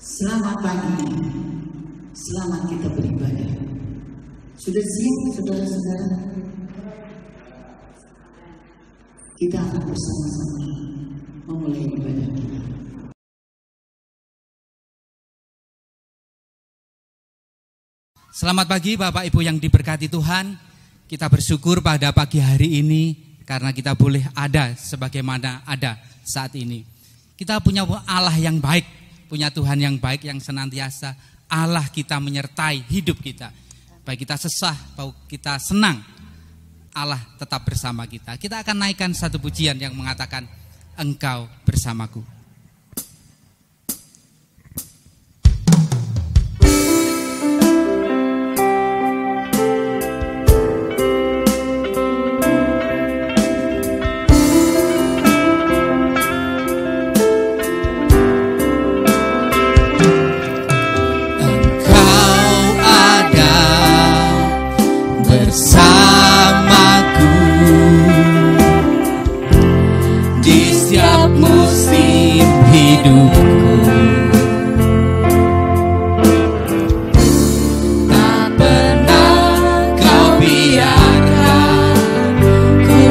Selamat pagi, selamat kita beribadah. Sudah siap saudara-saudara? Kita akan bersama-sama memulai ibadah kita. Selamat pagi Bapak Ibu yang diberkati Tuhan. Kita bersyukur pada pagi hari ini karena kita boleh ada sebagaimana ada saat ini. Kita punya Allah yang baik, punya Tuhan yang baik yang senantiasa Allah kita menyertai hidup kita. Baik kita sesah, baik kita senang, Allah tetap bersama kita. Kita akan naikkan satu pujian yang mengatakan Engkau bersamaku. Bersamaku di setiap musim hidupku, tak pernah kau biarkan ku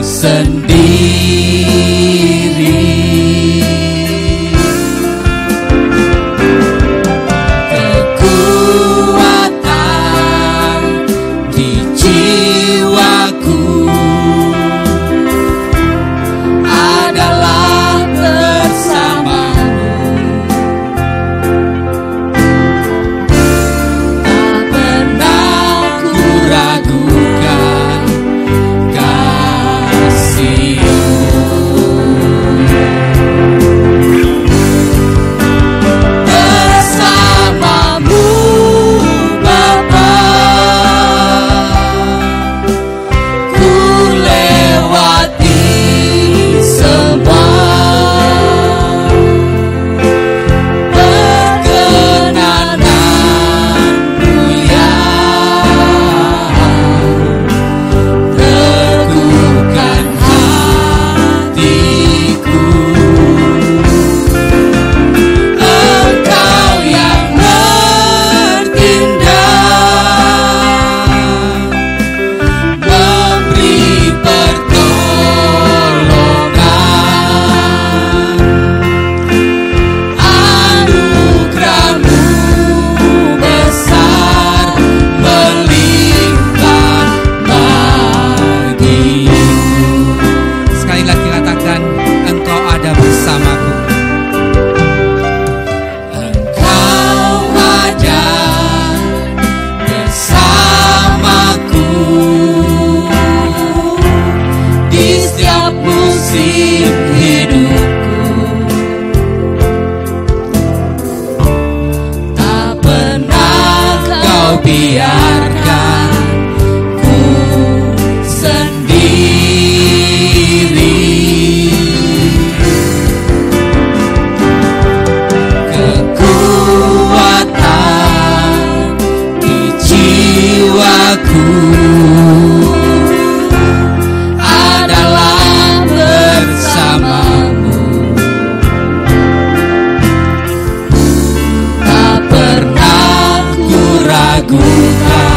sendiri. Ragukan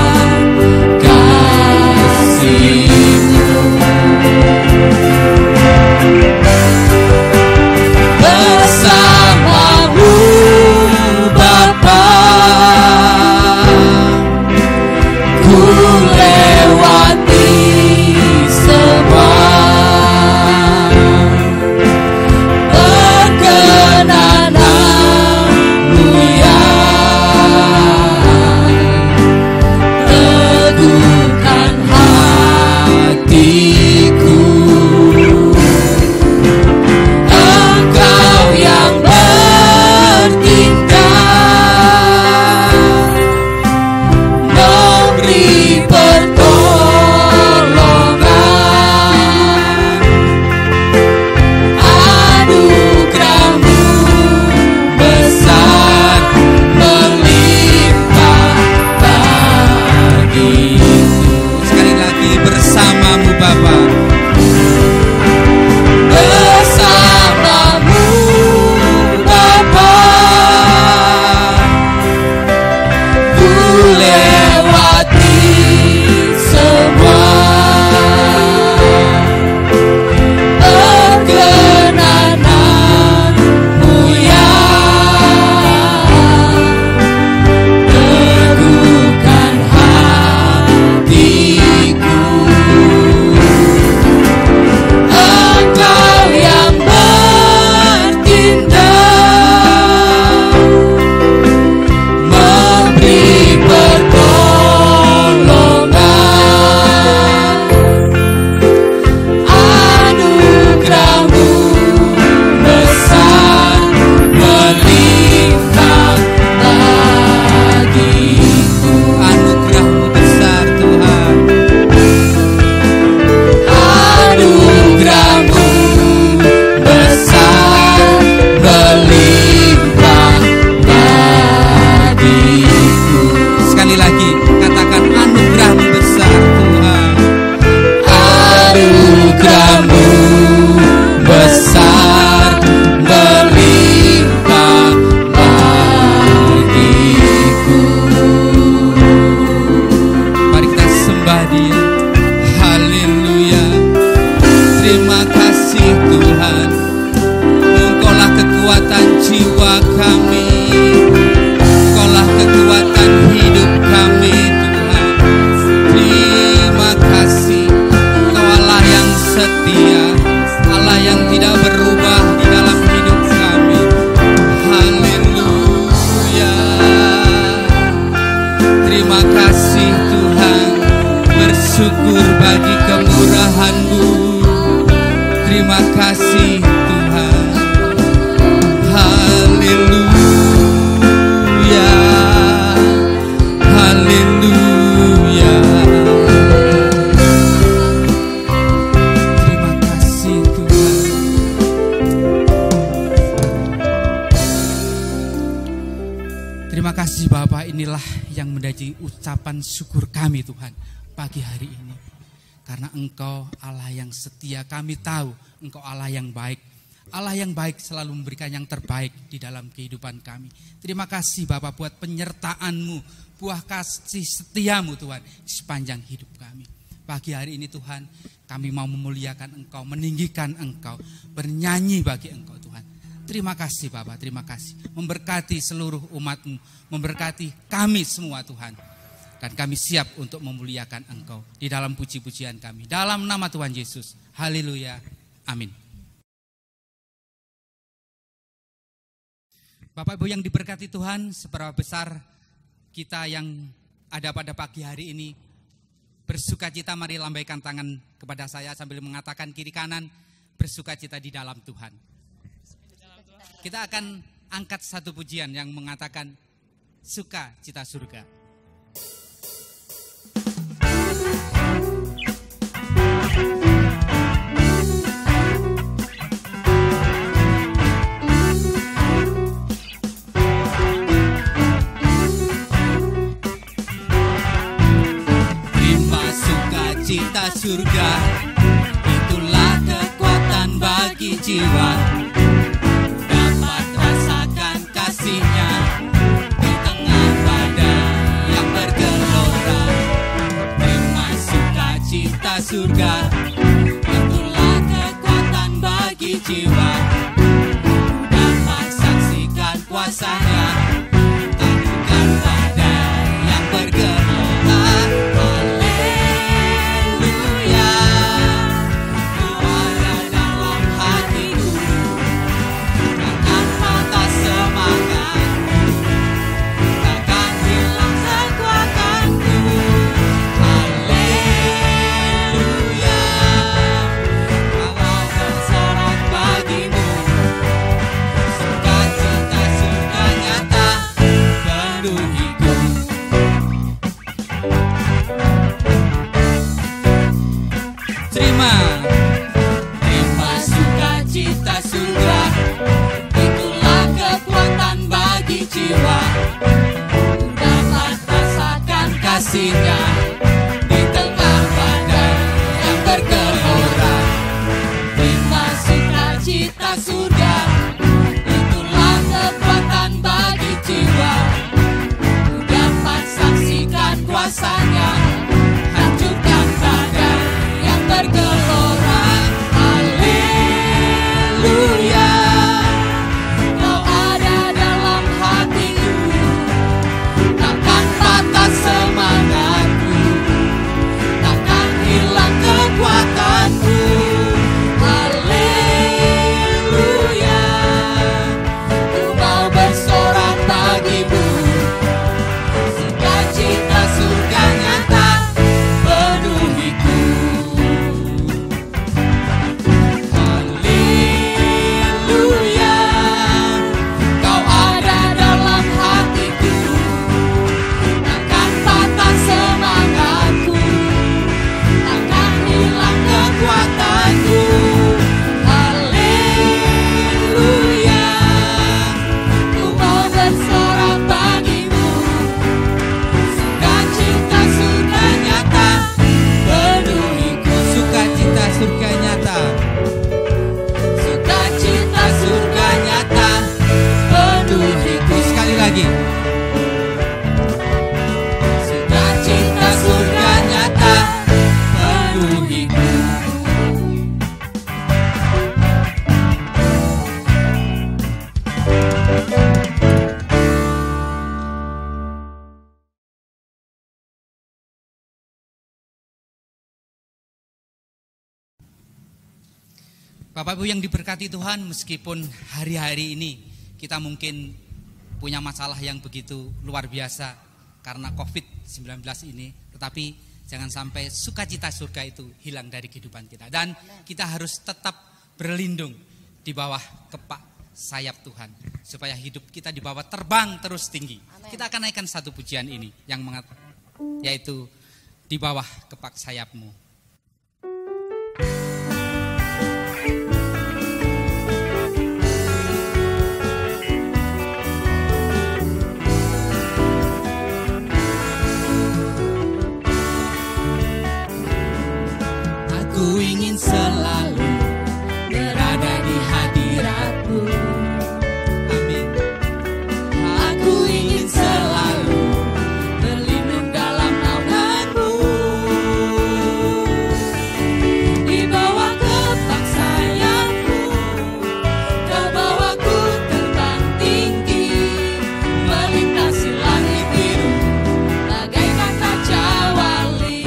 jiwa kami. Engkaulah kekuatan hidup kami Tuhan. Terima kasih, Engkau Allah yang setia, Allah yang tidak berubah di dalam hidup kami. Haleluya. Terima kasih Tuhan, bersyukur bagi kemurahan-Mu. Terima kasih Tuhan. Haleluya. Haleluya. Terima kasih Tuhan. Terima kasih Bapak, inilah yang menjadi ucapan syukur kami Tuhan pagi hari ini. Karena Engkau Allah yang setia, kami tahu Engkau Allah yang baik. Allah yang baik selalu memberikan yang terbaik di dalam kehidupan kami. Terima kasih Bapak buat penyertaan-Mu, buah kasih setia-Mu Tuhan di sepanjang hidup kami. Pagi hari ini Tuhan, kami mau memuliakan Engkau, meninggikan Engkau, bernyanyi bagi Engkau Tuhan. Terima kasih Bapak, terima kasih. Memberkati seluruh umat-Mu, memberkati kami semua Tuhan. Dan kami siap untuk memuliakan Engkau di dalam puji-pujian kami. Dalam nama Tuhan Yesus. Haleluya. Amin. Bapak Ibu yang diberkati Tuhan, seberapa besar kita yang ada pada pagi hari ini bersukacita, mari lambaikan tangan kepada saya sambil mengatakan kiri kanan, bersukacita di dalam Tuhan. Kita akan angkat satu pujian yang mengatakan sukacita surga. Cita surga, itulah kekuatan bagi jiwa. Dapat rasakan kasih-Nya di tengah badai yang bergelora. Terima sukacita surga, itulah kekuatan bagi jiwa. Dapat saksikan kuasa-Nya takutkan badai yang bergelora. Haleluya. Bapak Ibu yang diberkati Tuhan, meskipun hari-hari ini kita mungkin punya masalah yang begitu luar biasa karena COVID-19 ini, tetapi jangan sampai sukacita surga itu hilang dari kehidupan kita. Dan kita harus tetap berlindung di bawah kepak sayap Tuhan, supaya hidup kita di bawah terbang terus tinggi. Amen. Kita akan naikkan satu pujian ini yang yaitu di bawah kepak sayapmu. Aku ingin selalu berada di hadirat-Mu. Amin. Aku ingin selalu berlindung dalam naungan-Mu. Di bawah kepak sayap-Mu, Kau bawaku terbang tinggi, melintasi langit biru bagaikan raja wali.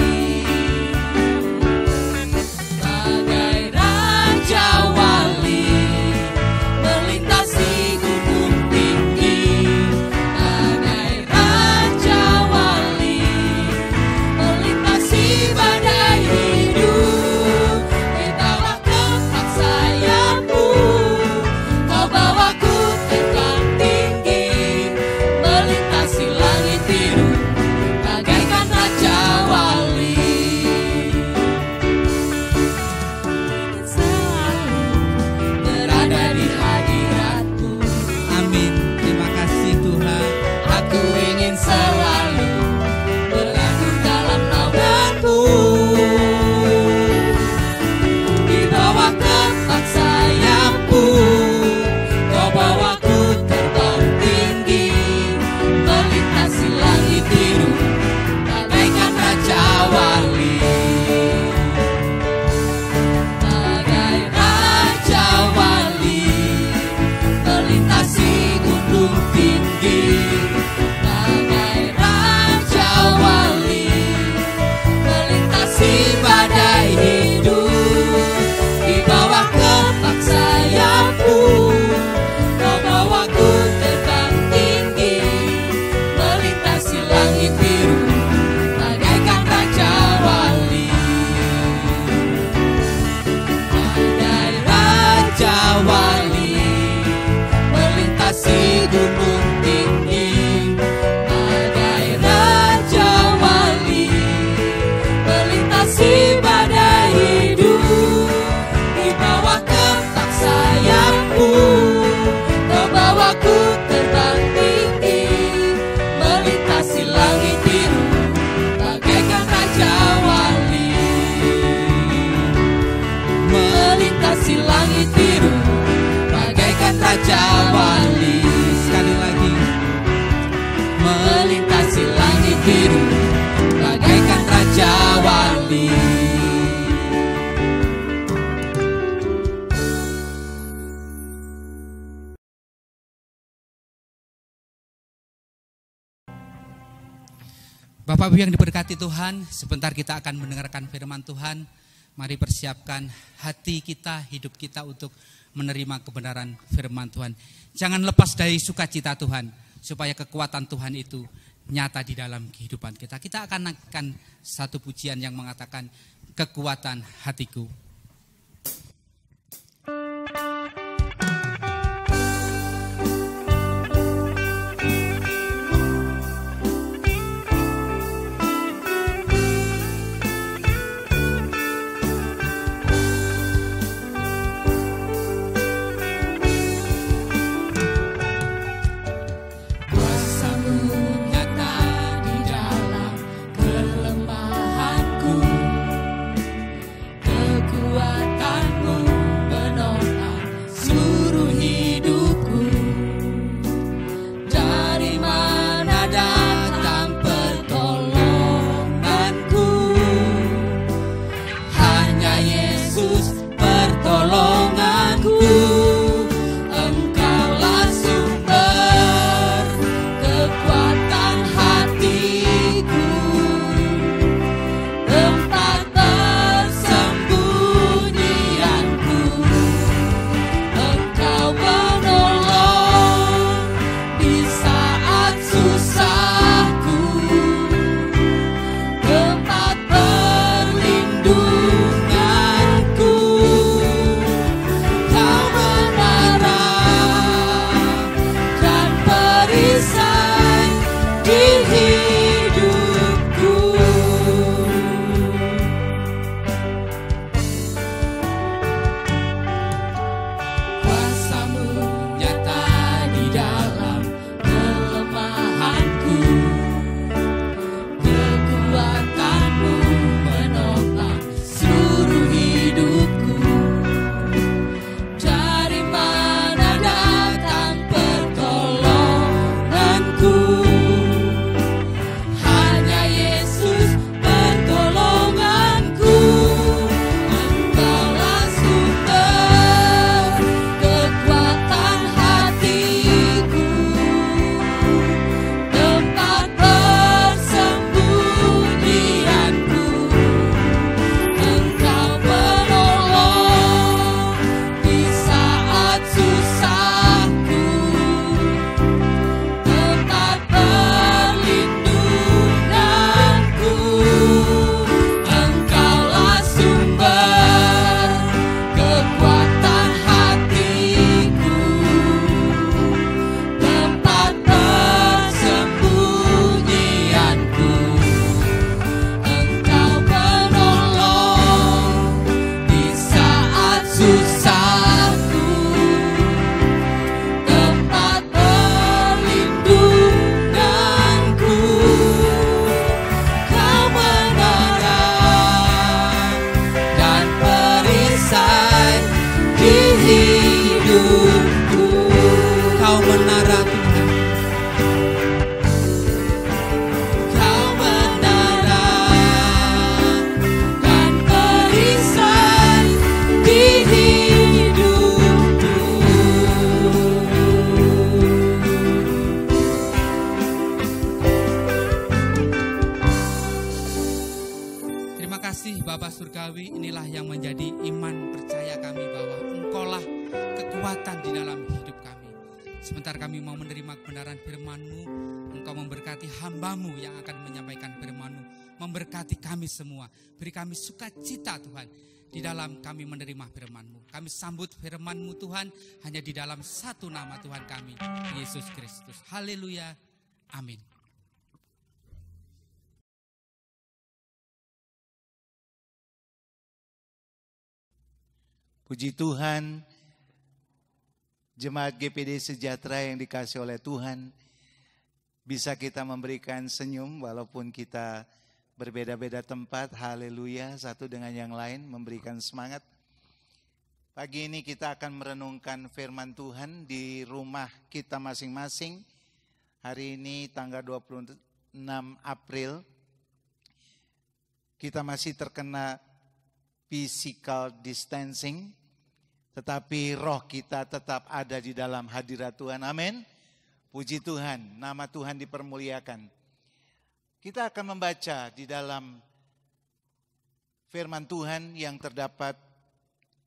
Bapak Ibu yang diberkati Tuhan, sebentar kita akan mendengarkan firman Tuhan. Mari persiapkan hati kita, hidup kita untuk menerima kebenaran firman Tuhan. Jangan lepas dari sukacita Tuhan, supaya kekuatan Tuhan itu nyata di dalam kehidupan kita. Kita akan naikkan satu pujian yang mengatakan kekuatan hatiku. Ku surgawi, inilah yang menjadi iman percaya kami bahwa Engkaulah kekuatan di dalam hidup kami. Sebentar kami mau menerima kebenaran firman-Mu, Engkau memberkati hamba-Mu yang akan menyampaikan firman-Mu, memberkati kami semua, beri kami sukacita Tuhan di dalam kami menerima firman-Mu. Kami sambut firman-Mu Tuhan hanya di dalam satu nama Tuhan kami, Yesus Kristus. Haleluya, amin. Puji Tuhan, jemaat GPD Sejahtera yang dikasihi oleh Tuhan, bisa kita memberikan senyum walaupun kita berbeda-beda tempat. Haleluya, satu dengan yang lain memberikan semangat. Pagi ini kita akan merenungkan firman Tuhan di rumah kita masing-masing. Hari ini tanggal 26 April, kita masih terkena physical distancing, tetapi roh kita tetap ada di dalam hadirat Tuhan. Amin. Puji Tuhan, nama Tuhan dipermuliakan. Kita akan membaca di dalam firman Tuhan yang terdapat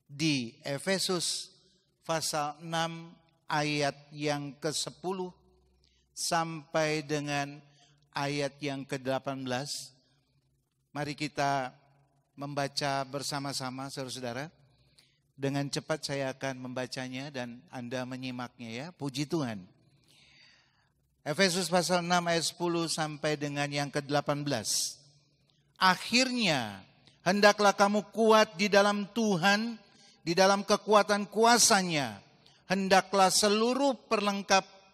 di Efesus pasal 6 ayat yang ke-10 sampai dengan ayat yang ke-18. Mari kita membaca bersama-sama saudara-saudara. Dengan cepat saya akan membacanya dan Anda menyimaknya ya. Puji Tuhan. Efesus pasal 6 ayat 10 sampai dengan yang ke-18. Akhirnya hendaklah kamu kuat di dalam Tuhan, di dalam kekuatan kuasa-Nya. Hendaklah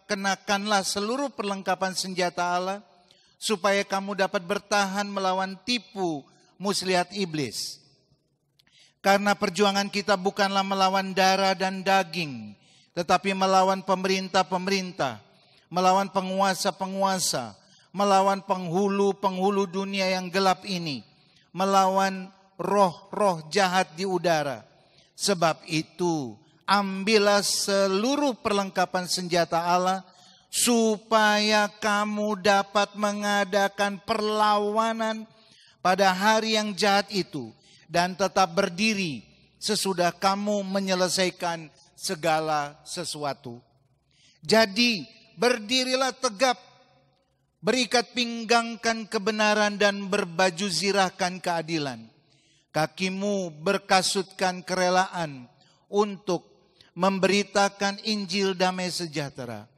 kenakanlah seluruh perlengkapan senjata Allah, supaya kamu dapat bertahan melawan tipu muslihat iblis. Karena perjuangan kita bukanlah melawan darah dan daging, tetapi melawan pemerintah-pemerintah, melawan penguasa-penguasa, melawan penghulu-penghulu dunia yang gelap ini, melawan roh-roh jahat di udara. Sebab itu, ambillah seluruh perlengkapan senjata Allah, supaya kamu dapat mengadakan perlawanan pada hari yang jahat itu, dan tetap berdiri sesudah kamu menyelesaikan segala sesuatu. Jadi berdirilah tegap, berikat pinggangkan kebenaran dan berbaju zirahkan keadilan. Kakimu berkasutkan kerelaan untuk memberitakan Injil damai sejahtera.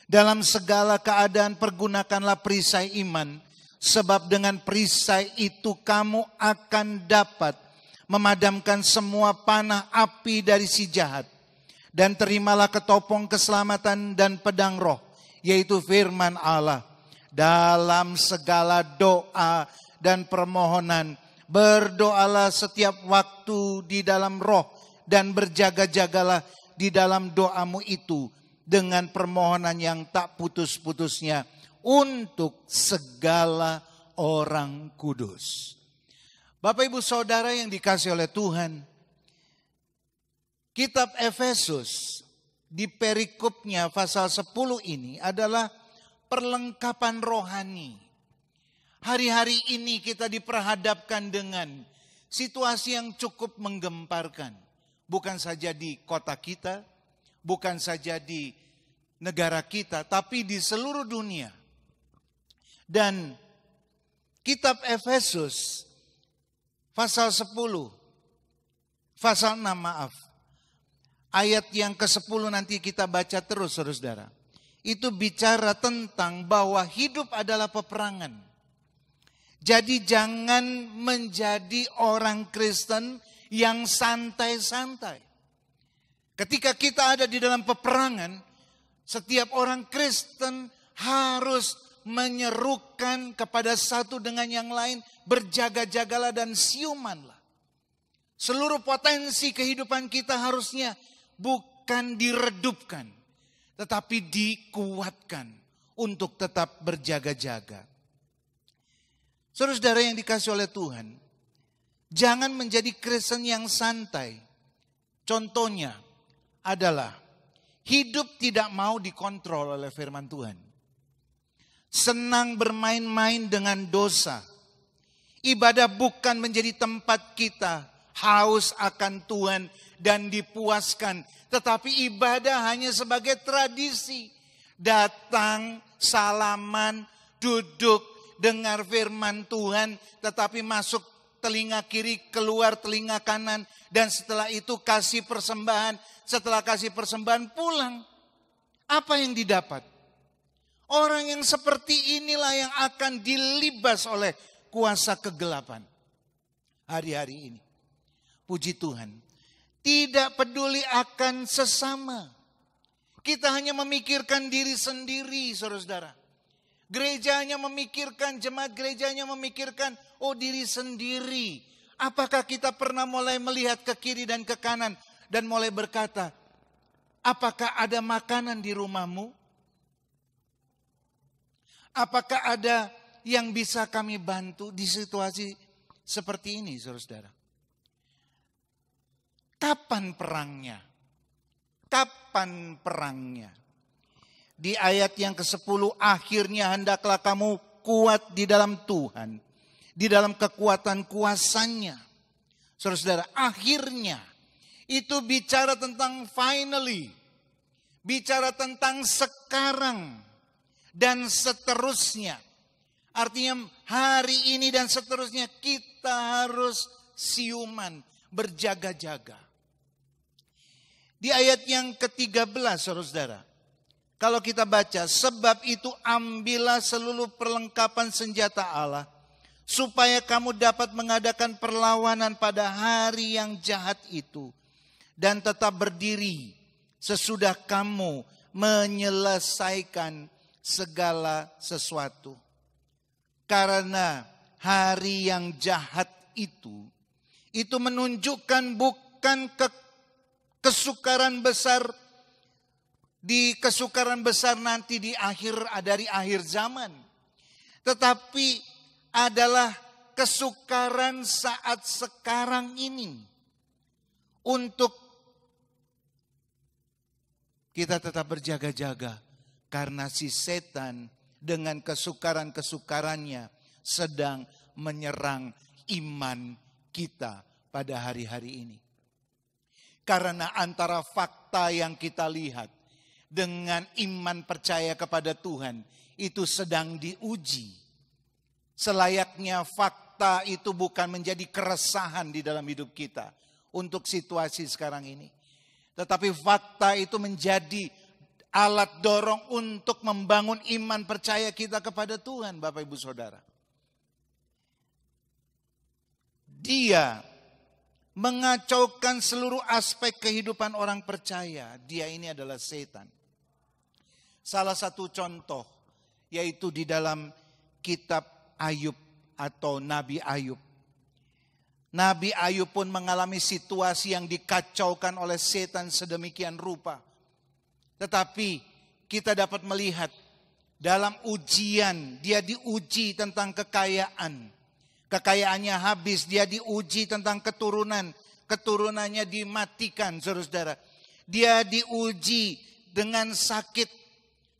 Dalam segala keadaan pergunakanlah perisai iman, sebab dengan perisai itu kamu akan dapat memadamkan semua panah api dari si jahat. Dan terimalah ketopong keselamatan dan pedang roh, yaitu firman Allah. Dalam segala doa dan permohonan, berdoalah setiap waktu di dalam roh, dan berjaga-jagalah di dalam doamu itu dengan permohonan yang tak putus-putusnya untuk segala orang kudus. Bapak Ibu Saudara yang dikasihi oleh Tuhan, kitab Efesus di perikopnya pasal 10 ini adalah perlengkapan rohani. Hari-hari ini kita diperhadapkan dengan situasi yang cukup menggemparkan. Bukan saja di kota kita, bukan saja di negara kita, tapi di seluruh dunia. Dan kitab Efesus pasal 10, pasal 6 maaf, ayat yang ke-10 nanti kita baca terus saudara. Itu bicara tentang bahwa hidup adalah peperangan. Jadi jangan menjadi orang Kristen yang santai-santai. Ketika kita ada di dalam peperangan, setiap orang Kristen harus menyerukan kepada satu dengan yang lain, berjaga-jagalah dan siumanlah. Seluruh potensi kehidupan kita harusnya bukan diredupkan, tetapi dikuatkan untuk tetap berjaga-jaga. Saudara-saudara yang dikasihi oleh Tuhan, jangan menjadi Kristen yang santai. Contohnya adalah hidup tidak mau dikontrol oleh firman Tuhan. Senang bermain-main dengan dosa. Ibadah bukan menjadi tempat kita haus akan Tuhan dan dipuaskan. Tetapi ibadah hanya sebagai tradisi. Datang, salaman, duduk, dengar firman Tuhan. Tetapi masuk telinga kiri, keluar telinga kanan. Dan setelah itu kasih persembahan. Setelah kasih persembahan pulang. Apa yang didapat? Orang yang seperti inilah yang akan dilibas oleh kuasa kegelapan hari-hari ini. Puji Tuhan. Tidak peduli akan sesama. Kita hanya memikirkan diri sendiri, saudara-saudara. Gerejanya memikirkan, jemaat gerejanya memikirkan, oh diri sendiri. Apakah kita pernah mulai melihat ke kiri dan ke kanan dan mulai berkata, apakah ada makanan di rumahmu? Apakah ada yang bisa kami bantu di situasi seperti ini, saudara-saudara? Kapan perangnya? Kapan perangnya? Di ayat yang ke-10, akhirnya hendaklah kamu kuat di dalam Tuhan, di dalam kekuatan kuasanya. Saudara-saudara, akhirnya itu bicara tentang finally, bicara tentang sekarang dan seterusnya. Artinya hari ini dan seterusnya kita harus siuman, berjaga-jaga. Di ayat yang ke-13, saudara-saudara, kalau kita baca, sebab itu ambillah seluruh perlengkapan senjata Allah, supaya kamu dapat mengadakan perlawanan pada hari yang jahat itu, dan tetap berdiri sesudah kamu menyelesaikan segala sesuatu. Karena hari yang jahat itu menunjukkan bukan kesukaran besar, di kesukaran besar nanti di dari akhir zaman. Tetapi adalah kesukaran saat sekarang ini. Untuk kita tetap berjaga-jaga. Karena si setan dengan kesukaran-kesukarannya sedang menyerang iman kita pada hari-hari ini. Karena antara fakta yang kita lihat dengan iman percaya kepada Tuhan itu sedang diuji. Selayaknya fakta itu bukan menjadi keresahan di dalam hidup kita untuk situasi sekarang ini. Tetapi fakta itu menjadi alat dorong untuk membangun iman percaya kita kepada Tuhan, Bapak Ibu Saudara. Dia mengacaukan seluruh aspek kehidupan orang percaya. Dia ini adalah setan. Salah satu contoh yaitu di dalam kitab Ayub atau Nabi Ayub. Nabi Ayub pun mengalami situasi yang dikacaukan oleh setan sedemikian rupa. Tetapi kita dapat melihat dalam ujian, dia diuji tentang kekayaan. Kekayaannya habis, dia diuji tentang keturunan. Keturunannya dimatikan, saudara-saudara. Dia diuji dengan sakit.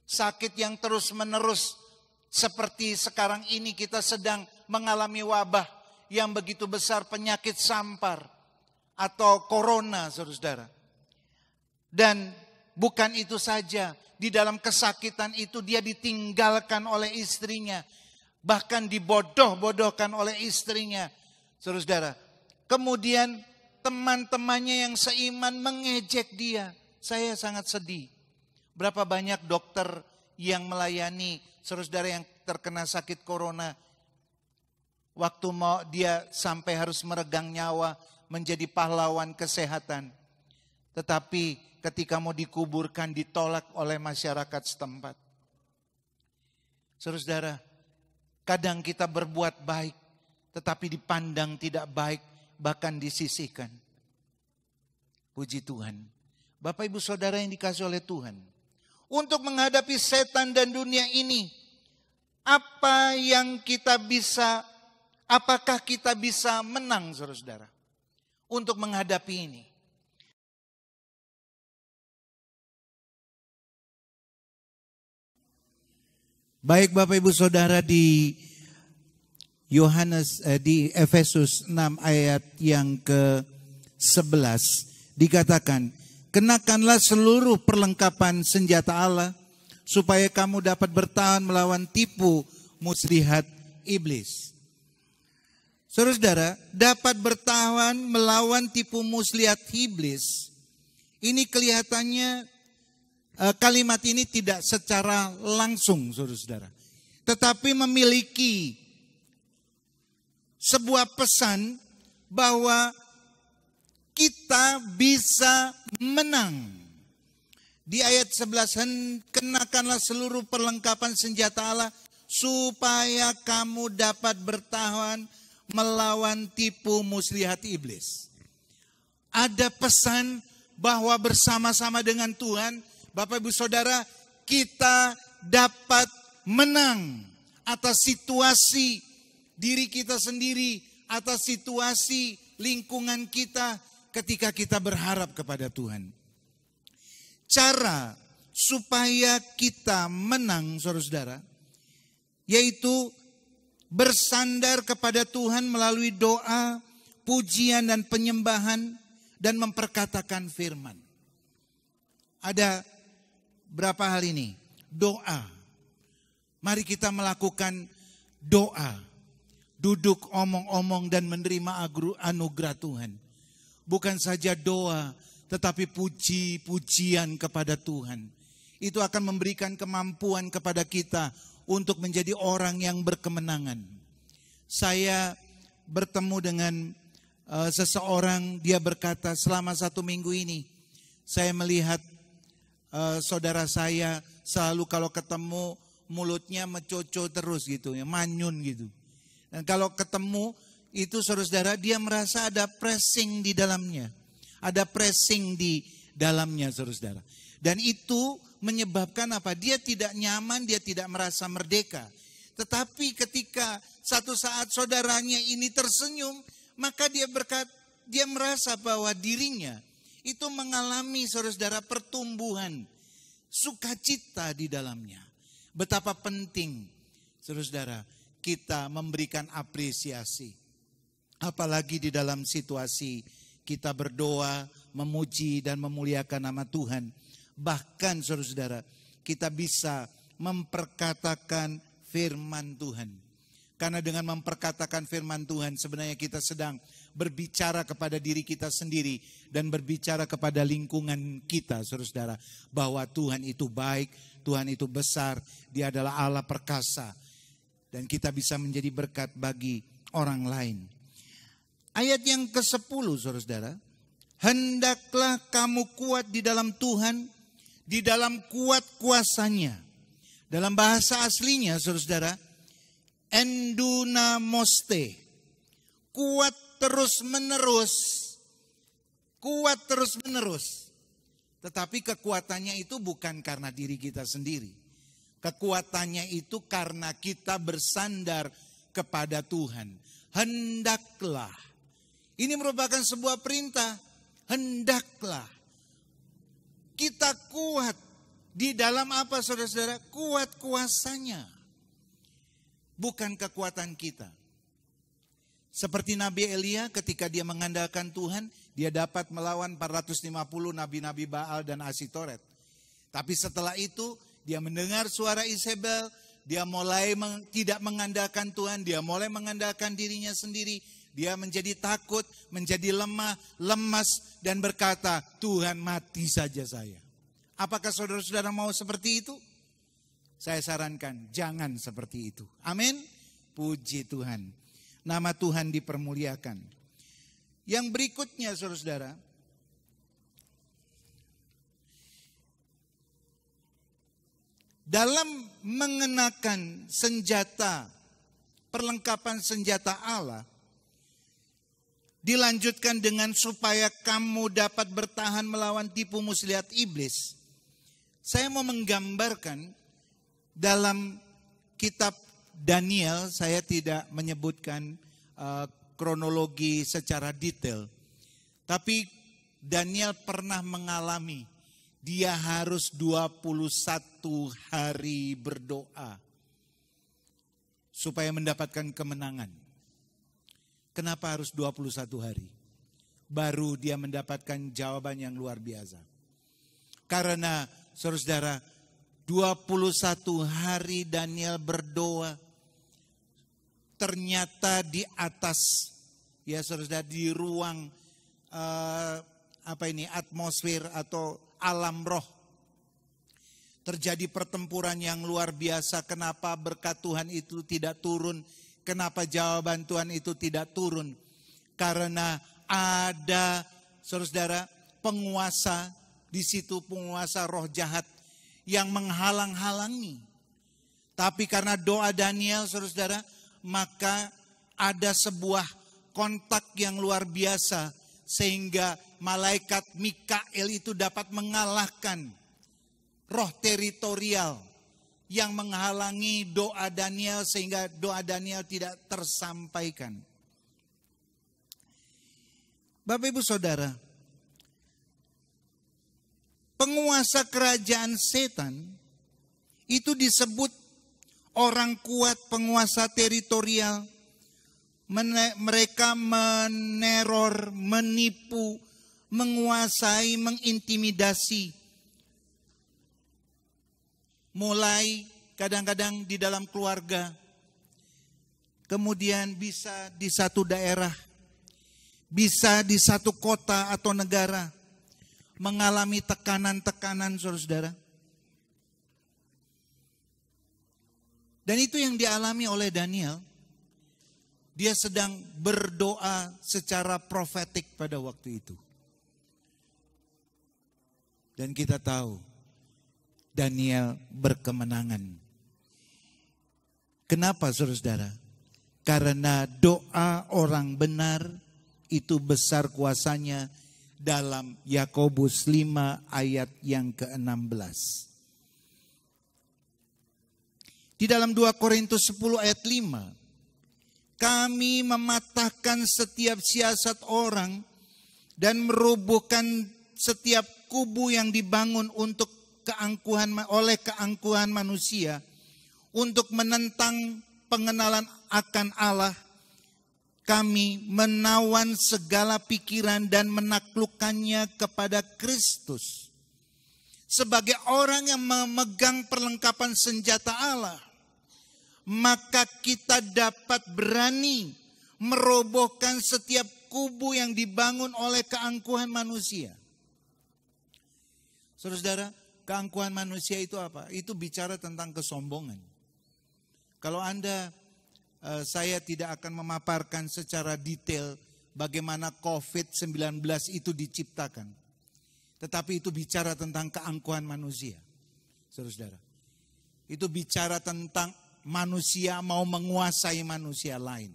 Sakit yang terus menerus. Seperti sekarang ini kita sedang mengalami wabah yang begitu besar, penyakit sampar. Atau corona, saudara-saudara. Dan bukan itu saja, di dalam kesakitan itu dia ditinggalkan oleh istrinya. Bahkan dibodoh-bodohkan oleh istrinya. Saudara-saudara, kemudian teman-temannya yang seiman mengejek dia. Saya sangat sedih. Berapa banyak dokter yang melayani saudara-saudara yang terkena sakit corona. Waktu mau dia sampai harus meregang nyawa menjadi pahlawan kesehatan. Tetapi ketika mau dikuburkan ditolak oleh masyarakat setempat. Saudara-saudara, kadang kita berbuat baik tetapi dipandang tidak baik, bahkan disisihkan. Puji Tuhan. Bapak Ibu Saudara yang dikasihi oleh Tuhan. Untuk menghadapi setan dan dunia ini, apa yang kita bisa, apakah kita bisa menang, saudara-saudara, untuk menghadapi ini? Baik Bapak Ibu Saudara, di di Efesus 6 ayat yang ke-11 dikatakan, kenakanlah seluruh perlengkapan senjata Allah supaya kamu dapat bertahan melawan tipu muslihat iblis. Saudara-saudara, dapat bertahan melawan tipu muslihat iblis. Ini kelihatannya kalimat ini tidak secara langsung, saudara-saudara, tetapi memiliki sebuah pesan bahwa kita bisa menang. Di ayat 11, kenakanlah seluruh perlengkapan senjata Allah supaya kamu dapat bertahan melawan tipu muslihat iblis. Ada pesan bahwa bersama-sama dengan Tuhan, Bapak Ibu Saudara, kita dapat menang atas situasi diri kita sendiri, atas situasi lingkungan kita ketika kita berharap kepada Tuhan. Cara supaya kita menang, saudara-saudara, yaitu bersandar kepada Tuhan melalui doa, pujian dan penyembahan, dan memperkatakan firman. Ada berapa hal ini? Doa. Mari kita melakukan doa. Duduk omong-omong dan menerima anugerah Tuhan. Bukan saja doa, tetapi puji-pujian kepada Tuhan. Itu akan memberikan kemampuan kepada kita untuk menjadi orang yang berkemenangan. Saya bertemu dengan seseorang, dia berkata, selama 1 minggu ini saya melihat saudara saya selalu kalau ketemu mulutnya mencoco terus gitu, ya, manyun gitu. Dan kalau ketemu itu saudara-saudara, dia merasa ada pressing di dalamnya. Ada pressing di dalamnya saudara-saudara. Dan itu menyebabkan apa? Dia tidak nyaman, dia tidak merasa merdeka. Tetapi ketika satu saat saudaranya ini tersenyum, maka dia merasa bahwa dirinya itu mengalami saudara-saudara pertumbuhan, sukacita di dalamnya. Betapa penting saudara-saudara kita memberikan apresiasi. Apalagi di dalam situasi kita berdoa, memuji dan memuliakan nama Tuhan. Bahkan saudara-saudara, kita bisa memperkatakan firman Tuhan. Karena dengan memperkatakan firman Tuhan sebenarnya kita sedang berbicara kepada diri kita sendiri dan berbicara kepada lingkungan kita, saudara-saudara, bahwa Tuhan itu baik, Tuhan itu besar, Dia adalah Allah perkasa. Dan kita bisa menjadi berkat bagi orang lain. Ayat yang ke-10 saudara-saudara. Hendaklah kamu kuat di dalam Tuhan, di dalam kuat kuasanya. Dalam bahasa aslinya saudara-saudara, endunamoste. Kuat terus menerus. Kuat terus menerus. Tetapi kekuatannya itu bukan karena diri kita sendiri. Kekuatannya itu karena kita bersandar kepada Tuhan. Hendaklah. Ini merupakan sebuah perintah. Hendaklah. Kita kuat. Di dalam apa saudara-saudara? Kuat kuasanya. Bukan kekuatan kita. Seperti Nabi Elia ketika dia mengandalkan Tuhan. Dia dapat melawan 450 nabi-nabi Baal dan Asitoret. Tapi setelah itu dia mendengar suara Isabel, dia mulai tidak mengandalkan Tuhan, dia mulai mengandalkan dirinya sendiri. Dia menjadi takut, menjadi lemah, lemas dan berkata, Tuhan mati saja saya. Apakah saudara-saudara mau seperti itu? Saya sarankan jangan seperti itu. Amin. Puji Tuhan. Nama Tuhan dipermuliakan. Yang berikutnya saudara-saudara, dalam mengenakan senjata, perlengkapan senjata Allah, dilanjutkan dengan supaya kamu dapat bertahan melawan tipu muslihat iblis. Saya mau menggambarkan dalam kitab Daniel, saya tidak menyebutkan kronologi secara detail. Tapi Daniel pernah mengalami dia harus 21 hari berdoa. supaya mendapatkan kemenangan. Kenapa harus 21 hari? Baru dia mendapatkan jawaban yang luar biasa. Karena saudara-saudara, 21 hari Daniel berdoa. Ternyata di atas, ya saudara-saudara, di ruang atmosfer atau alam roh, terjadi pertempuran yang luar biasa. Kenapa berkat Tuhan itu tidak turun? Kenapa jawaban Tuhan itu tidak turun? Karena ada, saudara-saudara, penguasa di situ, penguasa roh jahat yang menghalang-halangi. Tapi karena doa Daniel, saudara-saudara, maka ada sebuah kontak yang luar biasa sehingga malaikat Mikael itu dapat mengalahkan roh teritorial yang menghalangi doa Daniel sehingga doa Daniel tidak tersampaikan. Bapak Ibu Saudara, penguasa kerajaan setan itu disebut orang kuat, penguasa teritorial. Mereka meneror, menipu, menguasai, mengintimidasi. Mulai kadang-kadang di dalam keluarga, kemudian bisa di satu daerah, bisa di satu kota atau negara, mengalami tekanan-tekanan, saudara-saudara. Dan itu yang dialami oleh Daniel. Dia sedang berdoa secara profetik pada waktu itu. Dan kita tahu, Daniel berkemenangan. Kenapa saudara-saudara? Karena doa orang benar itu besar kuasanya dalam Yakobus 5 ayat yang ke-16. Di dalam 2 Korintus 10 ayat 5, kami mematahkan setiap siasat orang dan merobohkan setiap kubu yang dibangun untuk oleh keangkuhan manusia untuk menentang pengenalan akan Allah. Kami menawan segala pikiran dan menaklukkannya kepada Kristus. Sebagai orang yang memegang perlengkapan senjata Allah, maka kita dapat berani merobohkan setiap kubu yang dibangun oleh keangkuhan manusia. Saudara-saudara, keangkuhan manusia itu apa? Itu bicara tentang kesombongan. Kalau saya tidak akan memaparkan secara detail bagaimana COVID-19 itu diciptakan. Tetapi itu bicara tentang keangkuhan manusia. Saudara-saudara, itu bicara tentang manusia mau menguasai manusia lain.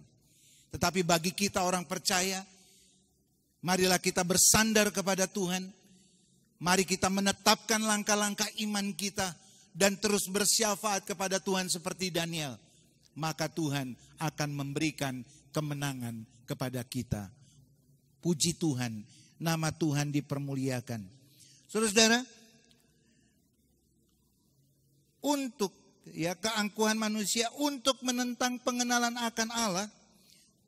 Tetapi bagi kita orang percaya, marilah kita bersandar kepada Tuhan. Mari kita menetapkan langkah-langkah iman kita dan terus bersyafaat kepada Tuhan seperti Daniel. Maka Tuhan akan memberikan kemenangan kepada kita. Puji Tuhan, nama Tuhan dipermuliakan. Saudara-saudara, untuk keangkuhan manusia, untuk menentang pengenalan akan Allah,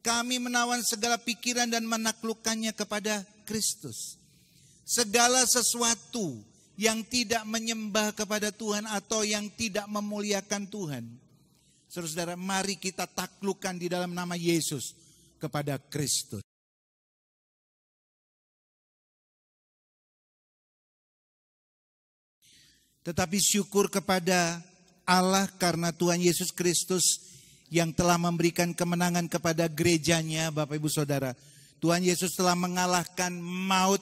kami menawan segala pikiran dan menaklukkannya kepada Kristus. Segala sesuatu yang tidak menyembah kepada Tuhan atau yang tidak memuliakan Tuhan, saudara-saudara, mari kita taklukkan di dalam nama Yesus kepada Kristus. Tetapi syukur kepada Allah karena Tuhan Yesus Kristus yang telah memberikan kemenangan kepada gerejanya, Bapak Ibu Saudara. Tuhan Yesus telah mengalahkan maut.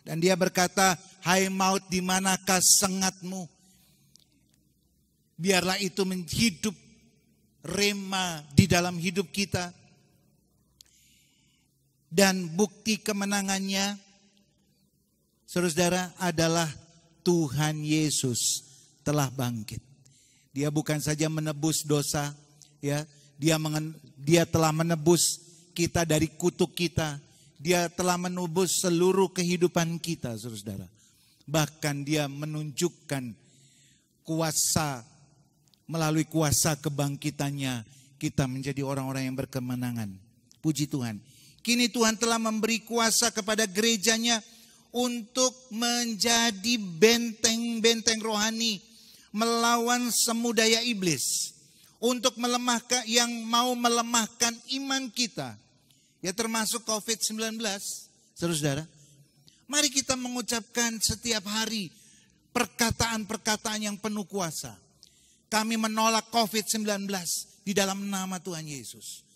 Dan dia berkata, hai maut, di manakah sengatmu? Biarlah itu hidup rema di dalam hidup kita. Dan bukti kemenangannya, saudara-saudara, adalah Tuhan Yesus telah bangkit. Dia bukan saja menebus dosa, ya, dia telah menebus kita dari kutuk kita. Dia telah menebus seluruh kehidupan kita, saudara-saudara. Bahkan dia menunjukkan kuasa, melalui kuasa kebangkitannya, kita menjadi orang-orang yang berkemenangan. Puji Tuhan. Kini Tuhan telah memberi kuasa kepada gerejanya untuk menjadi benteng-benteng rohani melawan semu daya iblis, untuk melemahkan yang mau melemahkan iman kita, ya termasuk COVID-19. Saudara, mari kita mengucapkan setiap hari perkataan-perkataan yang penuh kuasa. Kami menolak COVID-19 di dalam nama Tuhan Yesus.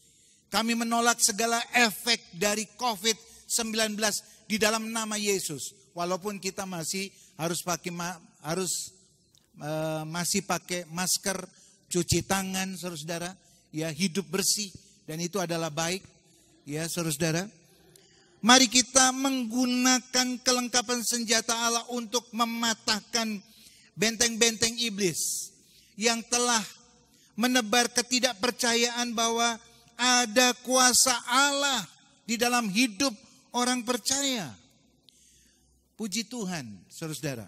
Kami menolak segala efek dari COVID-19 di dalam nama Yesus. Walaupun kita masih harus masih pakai masker, cuci tangan, saudara, ya, hidup bersih, dan itu adalah baik, ya, saudara. Mari kita menggunakan kelengkapan senjata Allah untuk mematahkan benteng-benteng iblis yang telah menebar ketidakpercayaan bahwa ada kuasa Allah di dalam hidup orang percaya. Puji Tuhan, saudara.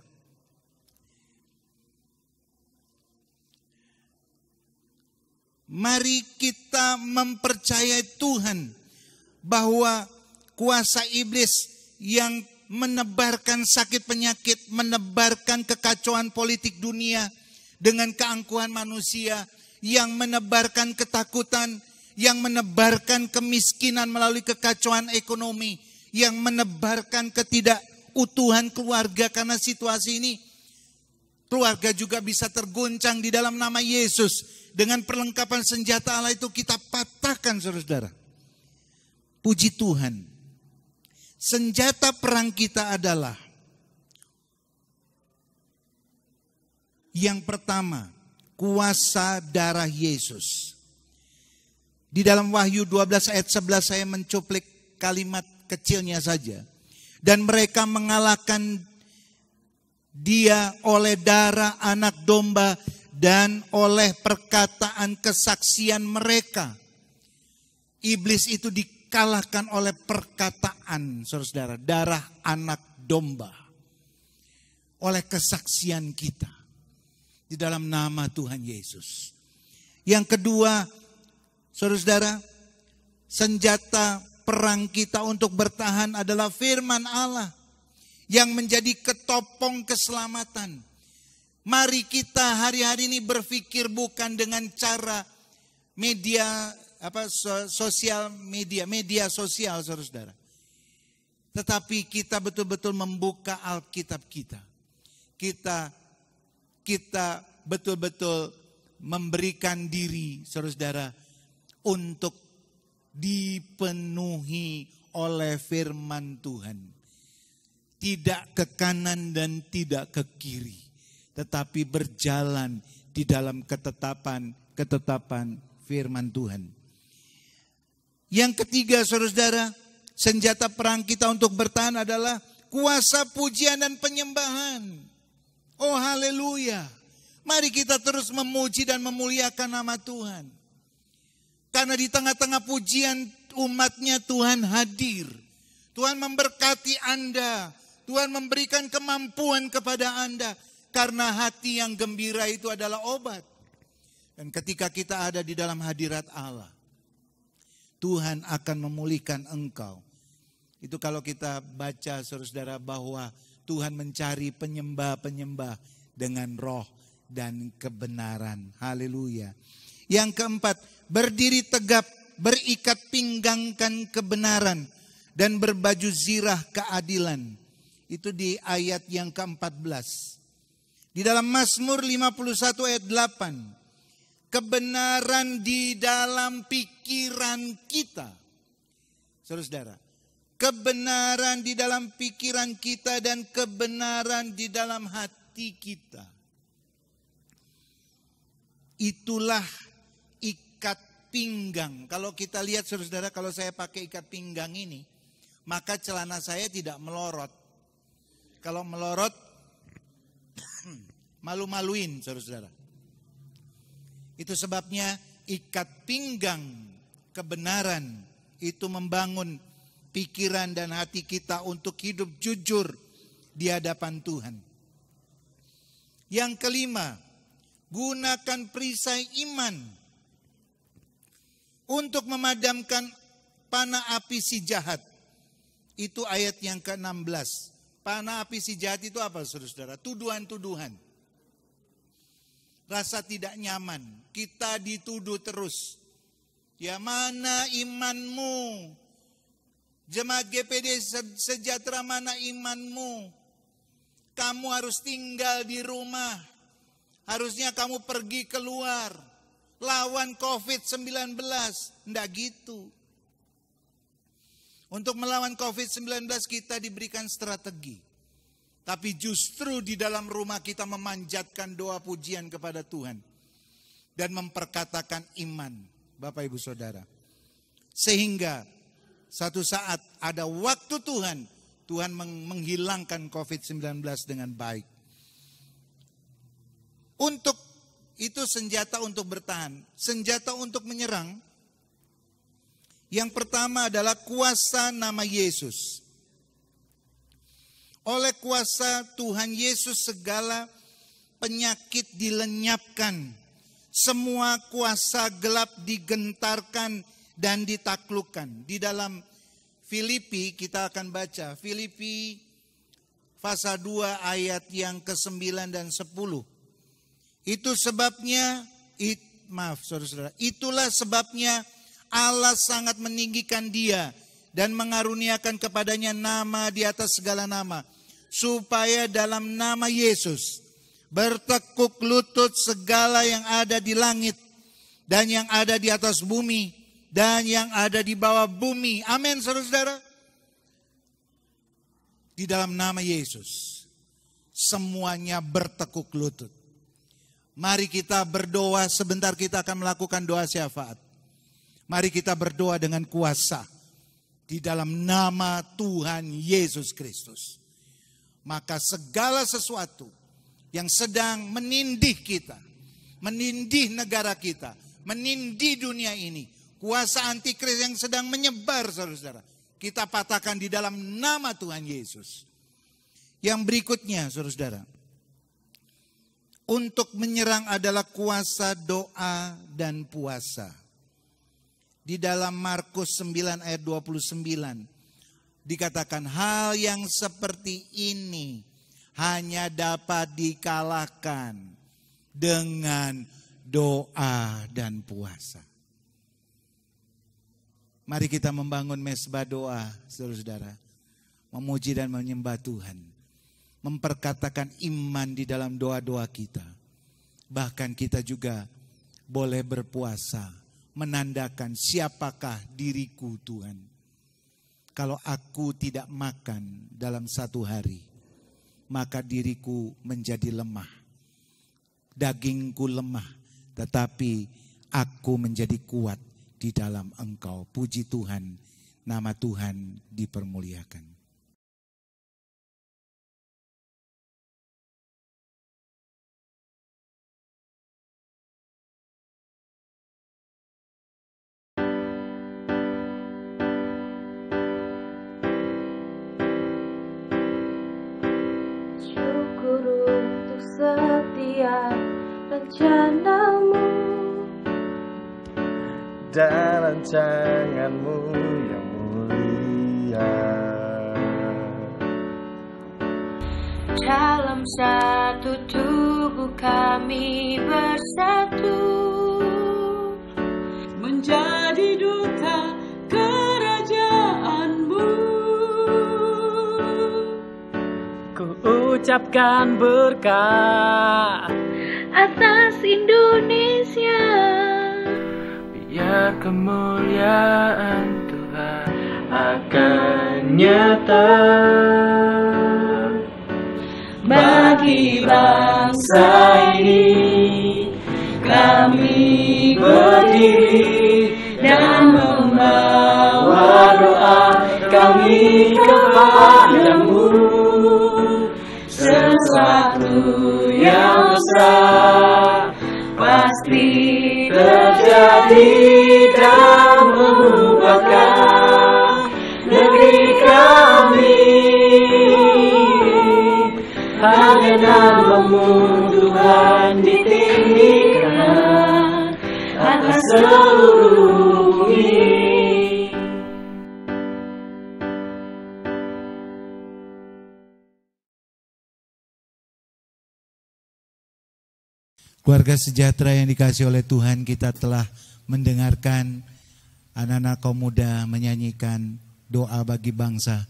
Mari kita mempercayai Tuhan bahwa kuasa iblis yang menebarkan sakit penyakit, menebarkan kekacauan politik dunia dengan keangkuhan manusia, yang menebarkan ketakutan, yang menebarkan kemiskinan melalui kekacauan ekonomi, yang menebarkan ketidakutuhan keluarga karena situasi ini. Keluarga juga bisa terguncang di dalam nama Yesus. Dengan perlengkapan senjata Allah itu kita patahkan, saudara. Puji Tuhan. Senjata perang kita adalah yang pertama, kuasa darah Yesus. Di dalam Wahyu 12 ayat 11 saya mencuplik kalimat kecilnya saja. Dan mereka mengalahkan dia oleh darah anak domba dan oleh perkataan kesaksian mereka. Iblis itu dikalahkan oleh perkataan, saudara, darah anak domba. Oleh kesaksian kita. Di dalam nama Tuhan Yesus. Yang kedua, saudara, senjata perang kita untuk bertahan adalah firman Allah yang menjadi ketopong keselamatan. Mari kita hari-hari ini berpikir bukan dengan cara media sosial, saudara. Tetapi kita betul-betul membuka Alkitab kita. Kita betul-betul memberikan diri, saudara, untuk dipenuhi oleh firman Tuhan. Tidak ke kanan dan tidak ke kiri, tetapi berjalan di dalam ketetapan firman Tuhan. Yang ketiga, saudara, senjata perang kita untuk bertahan adalah kuasa pujian dan penyembahan. Oh haleluya. Mari kita terus memuji dan memuliakan nama Tuhan. Karena di tengah-tengah pujian umatnya Tuhan hadir. Tuhan memberkati Anda. Tuhan memberikan kemampuan kepada Anda. Karena hati yang gembira itu adalah obat. Dan ketika kita ada di dalam hadirat Allah, Tuhan akan memulihkan engkau. Itu kalau kita baca, saudara, bahwa Tuhan mencari penyembah-penyembah dengan roh dan kebenaran. Haleluya. Yang keempat, berdiri tegap, berikat pinggangkan kebenaran, dan berbaju zirah keadilan. Itu di ayat yang ke-14. Di dalam Mazmur 51 ayat 8. Kebenaran di dalam pikiran kita. Saudara, kebenaran di dalam pikiran kita dan kebenaran di dalam hati kita. Itulah ikat pinggang. Kalau kita lihat, saudara, kalau saya pakai ikat pinggang ini, maka celana saya tidak melorot. Kalau melorot, malu-maluin, saudara. Itu sebabnya ikat pinggang kebenaran itu membangun pikiran dan hati kita untuk hidup jujur di hadapan Tuhan. Yang kelima, gunakan perisai iman untuk memadamkan panah api si jahat. Itu ayat yang ke-16. Panah api si jahat itu apa, saudara-saudara? Tuduhan-tuduhan. Rasa tidak nyaman. Kita dituduh terus. Ya, mana imanmu? Jemaat GPD Sejahtera, mana imanmu? Kamu harus tinggal di rumah. Harusnya kamu pergi keluar. Lawan COVID-19. Nggak gitu. Untuk melawan COVID-19 kita diberikan strategi. Tapi justru di dalam rumah kita memanjatkan doa pujian kepada Tuhan. Dan memperkatakan iman, Bapak Ibu Saudara. Sehingga satu saat ada waktu Tuhan menghilangkan COVID-19 dengan baik. Untuk itu senjata untuk bertahan. Senjata untuk menyerang. Yang pertama adalah kuasa nama Yesus. Oleh kuasa Tuhan Yesus segala penyakit dilenyapkan. Semua kuasa gelap digentarkan dan ditaklukkan. Di dalam Filipi kita akan baca. Filipi pasal 2 ayat yang ke-9 dan 10. Itu sebabnya, saudara-saudara, itulah sebabnya Allah sangat meninggikan dia dan mengaruniakan kepadanya nama di atas segala nama. Supaya dalam nama Yesus bertekuk lutut segala yang ada di langit dan yang ada di atas bumi dan yang ada di bawah bumi. Amin, saudara-saudara. Di dalam nama Yesus semuanya bertekuk lutut. Mari kita berdoa, sebentar kita akan melakukan doa syafaat. Mari kita berdoa dengan kuasa di dalam nama Tuhan Yesus Kristus. Maka segala sesuatu yang sedang menindih kita, menindih negara kita, menindih dunia ini, kuasa antikris yang sedang menyebar, saudara-saudara, kita patahkan di dalam nama Tuhan Yesus. Yang berikutnya, saudara-saudara, untuk menyerang adalah kuasa doa dan puasa. Di dalam Markus 9 ayat 29 dikatakan hal yang seperti ini hanya dapat dikalahkan dengan doa dan puasa. Mari kita membangun mezbah doa, saudara-saudara. Memuji dan menyembah Tuhan. Memperkatakan iman di dalam doa-doa kita. Bahkan kita juga boleh berpuasa. Menandakan siapakah diriku Tuhan. Kalau aku tidak makan dalam satu hari, maka diriku menjadi lemah. Dagingku lemah, tetapi aku menjadi kuat di dalam Engkau. Puji Tuhan, nama Tuhan dipermuliakan. Setiap rencanamu dan rancanganmu yang mulia. Dalam satu tubuh kami bersatu menjadi duta kerajaanmu. Ku ucapkan berkat atas Indonesia. Biar kemuliaan Tuhan akan nyata Bagi bangsa ini kami berdiri dan membawa doa kami kepadamu. Sesuatu yang besar pasti terjadi dan mengubahkan negeri kami. Hanya nama-Mu Tuhan ditinggikan atas seluruh Keluarga sejahtera yang dikasih oleh Tuhan, kita telah mendengarkan anak-anak kaum muda menyanyikan doa bagi bangsa.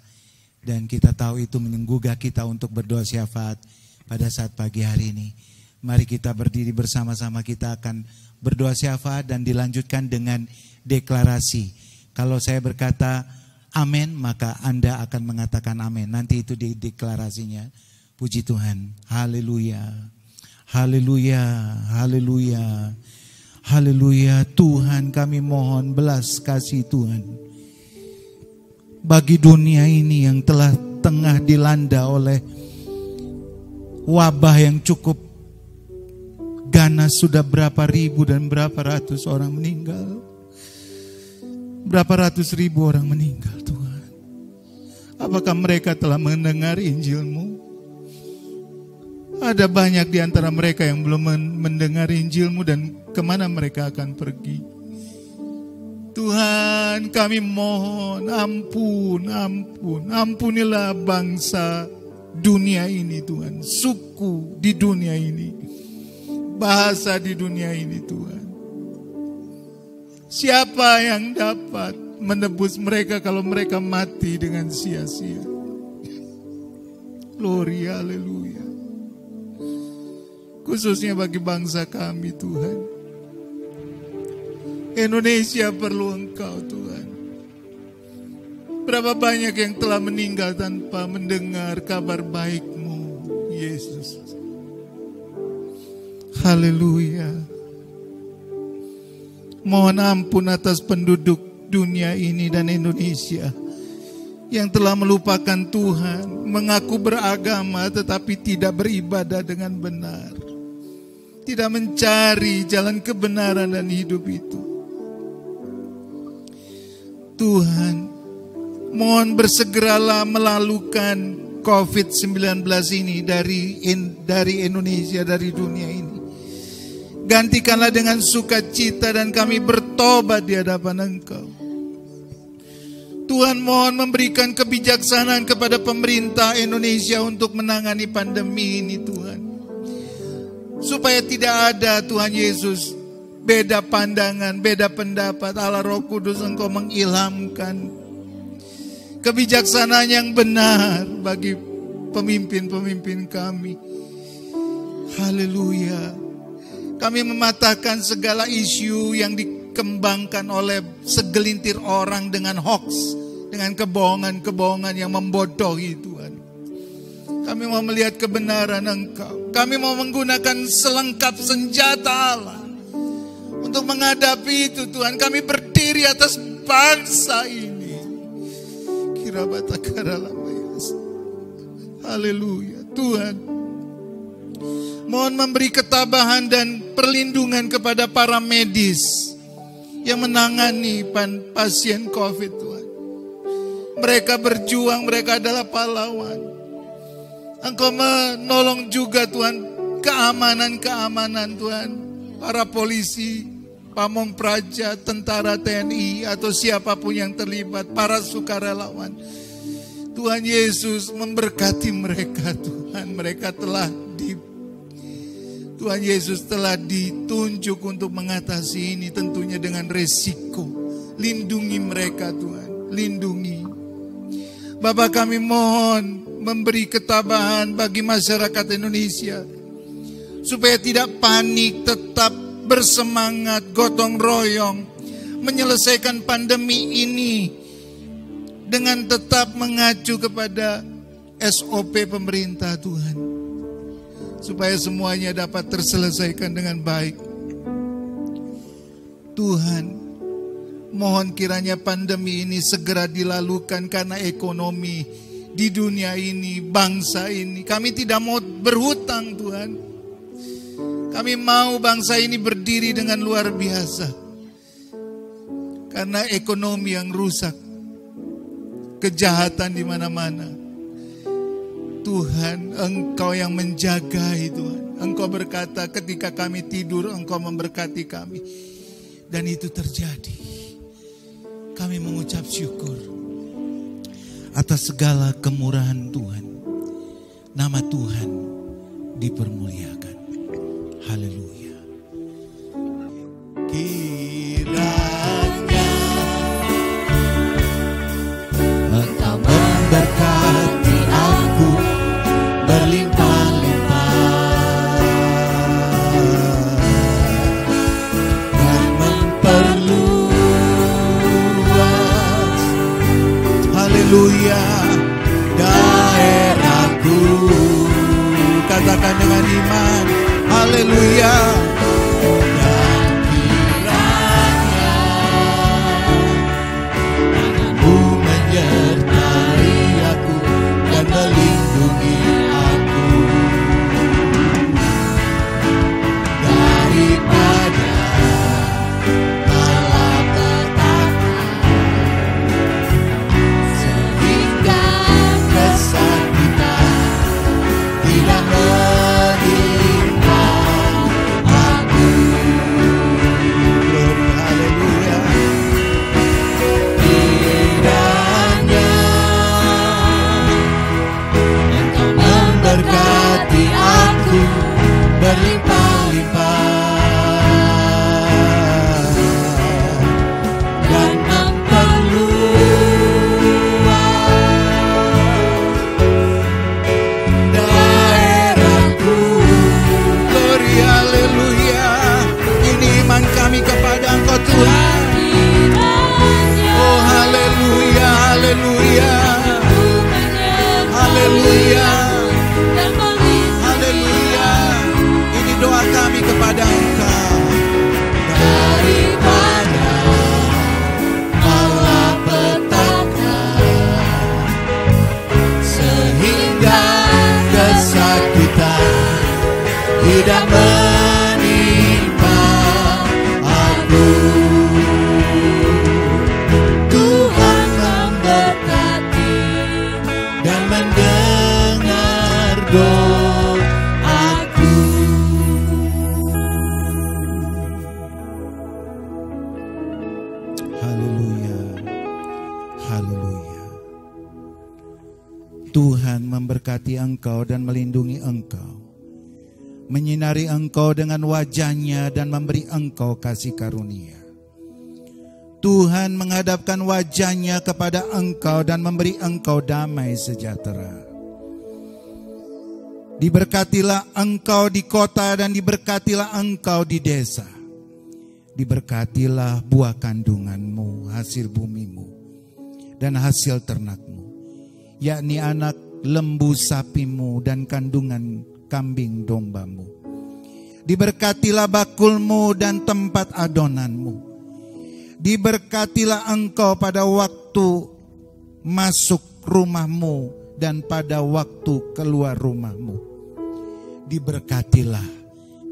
Dan kita tahu itu menggugah kita untuk berdoa syafaat pada saat pagi hari ini. Mari kita berdiri bersama-sama, kita akan berdoa syafaat dan dilanjutkan dengan deklarasi. Kalau saya berkata amin, maka Anda akan mengatakan amin. Nanti itu di deklarasinya. Puji Tuhan. Haleluya. Haleluya, haleluya, haleluya. Tuhan, kami mohon belas kasih Tuhan bagi dunia ini yang tengah dilanda oleh wabah yang cukup ganas. Sudah berapa ribu dan berapa ratus orang meninggal. Berapa ratus ribu orang meninggal Tuhan. Apakah mereka telah mendengar Injil-Mu? Ada banyak di antara mereka yang belum mendengar Injil-Mu, dan kemana mereka akan pergi. Tuhan, kami mohon ampunilah bangsa dunia ini Tuhan. Suku di dunia ini, bahasa di dunia ini Tuhan. Siapa yang dapat menebus mereka kalau mereka mati dengan sia-sia? Glory, haleluya. Khususnya bagi bangsa kami Tuhan. Indonesia perlu Engkau Tuhan. Berapa banyak yang telah meninggal tanpa mendengar kabar baik-Mu Yesus. Haleluya. Mohon ampun atas penduduk dunia ini dan Indonesia yang telah melupakan Tuhan, mengaku beragama tetapi tidak beribadah dengan benar. Tidak mencari jalan kebenaran dan hidup itu. Tuhan, mohon bersegeralah melalukan COVID-19 ini dari Indonesia, dari dunia ini. Gantikanlah dengan sukacita dan kami bertobat di hadapan Engkau. Tuhan, mohon memberikan kebijaksanaan kepada pemerintah Indonesia untuk menangani pandemi ini Tuhan. Supaya tidak ada Tuhan Yesus beda pandangan, beda pendapat. Allah Roh Kudus, Engkau mengilhamkan kebijaksanaan yang benar bagi pemimpin-pemimpin kami. Haleluya. Kami mematahkan segala isu yang dikembangkan oleh segelintir orang dengan hoax, dengan kebohongan-kebohongan yang membodohi Tuhan. Kami mau melihat kebenaran Engkau. Kami mau menggunakan selengkap senjata Allah untuk menghadapi itu Tuhan. Kami berdiri atas bangsa ini. Haleluya. Tuhan, mohon memberi ketabahan dan perlindungan kepada para medis yang menangani pasien COVID Tuhan. Mereka berjuang, mereka adalah pahlawan. Engkau menolong juga Tuhan keamanan Tuhan. Para polisi, pamong praja, tentara TNI atau siapapun yang terlibat, para sukarelawan. Tuhan Yesus memberkati mereka Tuhan. Tuhan Yesus telah ditunjuk untuk mengatasi ini tentunya dengan resiko. Lindungi mereka Tuhan, lindungi. Bapa, kami mohon memberi ketabahan bagi masyarakat Indonesia supaya tidak panik, tetap bersemangat, gotong royong menyelesaikan pandemi ini dengan tetap mengacu kepada SOP pemerintah Tuhan, supaya semuanya dapat terselesaikan dengan baik. Tuhan, mohon kiranya pandemi ini segera dilalukan karena ekonomi di dunia ini, bangsa ini. Kami tidak mau berhutang Tuhan. Kami mau bangsa ini berdiri dengan luar biasa. Karena ekonomi yang rusak, kejahatan di mana-mana. Tuhan, Engkau yang menjagai Tuhan. Engkau berkata ketika kami tidur, Engkau memberkati kami. Dan itu terjadi. Kami mengucap syukur atas segala kemurahan Tuhan. Nama Tuhan dipermuliakan. Haleluya. kiranya Engkau memberkati aku berlimpah-limpah dan memperluas, haleluya, daerahku. Katakan dengan iman, haleluya. Dan kiranya tanganmu menyertai aku dan melindungi aku daripada malapetaka, sehingga kesakitan tidak menimpa aku. Glory, haleluya. Kiranya Engkau memberkati aku berlimpah-limpah dan memperluas daerahku. Glory, haleluya. Ini iman kami kepada Engkau Tuhan. Oh haleluya, haleluya, haleluya, haleluya. Ini doa kami kepada Engkau. Daripada malapetaka, sehingga kesakitan tidak menimpa aku. Tuhan memberkati dan mendengar doaku. Haleluya, haleluya. Tuhan memberkati engkau dan melindungi engkau, menyinari engkau dengan wajah-Nya dan memberi engkau kasih karunia. Tuhan menghadapkan wajah-Nya kepada engkau dan memberi engkau damai sejahtera. Diberkatilah engkau di kota dan diberkatilah engkau di desa. Diberkatilah buah kandunganmu, hasil bumimu, dan hasil ternakmu, yakni anak lembu sapimu dan kandungan kambing dombamu. Diberkatilah bakulmu dan tempat adonanmu. Diberkatilah engkau pada waktu masuk rumahmu dan pada waktu keluar rumahmu. Diberkatilah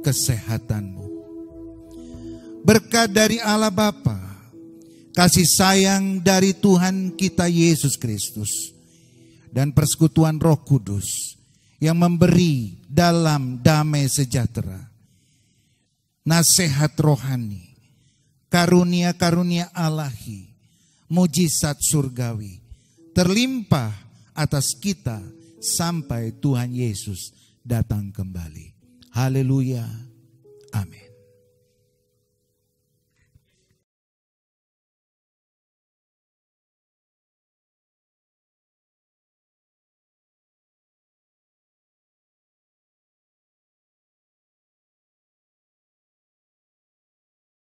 kesehatanmu. Berkat dari Allah Bapa, kasih sayang dari Tuhan kita Yesus Kristus, dan persekutuan Roh Kudus yang memberi dalam damai sejahtera, nasihat rohani, karunia-karunia Allahi, mujizat surgawi, terlimpah atas kita sampai Tuhan Yesus datang kembali. Haleluya. Amin.